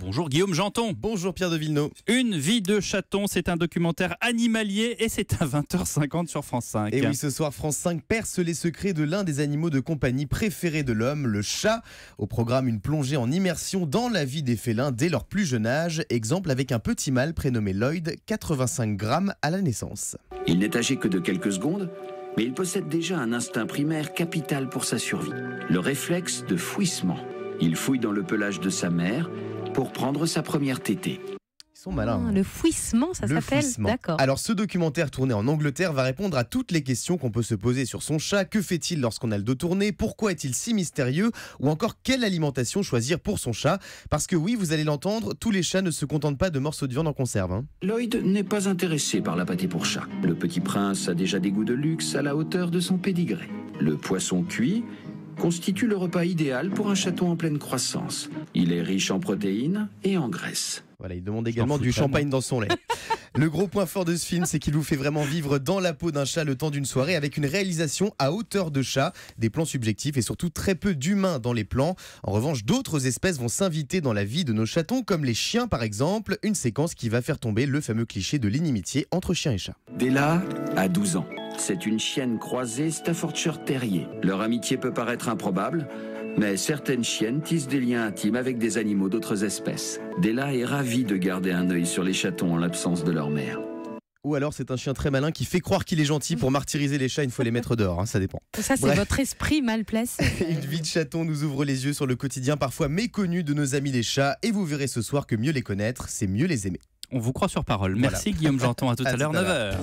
Bonjour Guillaume Janton. Bonjour Pierre de Villeneuve. Une vie de chaton, c'est un documentaire animalier et c'est à 20h50 sur France 5. Et oui, ce soir, France 5 perce les secrets de l'un des animaux de compagnie préférés de l'homme, le chat. Au programme, une plongée en immersion dans la vie des félins dès leur plus jeune âge. Exemple avec un petit mâle prénommé Lloyd, 85 grammes à la naissance. Il n'est âgé que de quelques secondes, mais il possède déjà un instinct primaire capital pour sa survie, le réflexe de fouissement. Il fouille dans le pelage de sa mère pour prendre sa première tétée. Ils sont malins. Le fouissement, ça s'appelle. D'accord. Alors ce documentaire tourné en Angleterre va répondre à toutes les questions qu'on peut se poser sur son chat. Que fait-il lorsqu'on a le dos tourné? Pourquoi est-il si mystérieux? Ou encore quelle alimentation choisir pour son chat? Parce que oui, vous allez l'entendre, tous les chats ne se contentent pas de morceaux de viande en conserve. Lloyd n'est pas intéressé par la pâtée pour chat. Le petit prince a déjà des goûts de luxe à la hauteur de son pédigré. Le poisson cuit constitue le repas idéal pour un chaton en pleine croissance. Il est riche en protéines et en graisse. Voilà, il demande également du champagne dans son lait. Le gros point fort de ce film, c'est qu'il vous fait vraiment vivre dans la peau d'un chat le temps d'une soirée avec une réalisation à hauteur de chat, des plans subjectifs et surtout très peu d'humains dans les plans. En revanche, d'autres espèces vont s'inviter dans la vie de nos chatons, comme les chiens par exemple, une séquence qui va faire tomber le fameux cliché de l'inimitié entre chien et chat. Della a 12 ans. C'est une chienne croisée Staffordshire Terrier. Leur amitié peut paraître improbable, mais certaines chiennes tissent des liens intimes avec des animaux d'autres espèces. Della est ravie de garder un œil sur les chatons en l'absence de leur mère. Ou alors c'est un chien très malin qui fait croire qu'il est gentil pour martyriser les chats une fois les mettre dehors, ça dépend. Ça, c'est votre esprit mal placé. Une vie de chaton nous ouvre les yeux sur le quotidien parfois méconnu de nos amis les chats et vous verrez ce soir que mieux les connaître, c'est mieux les aimer. On vous croit sur parole. Merci Guillaume Janton, à tout à l'heure, 9h.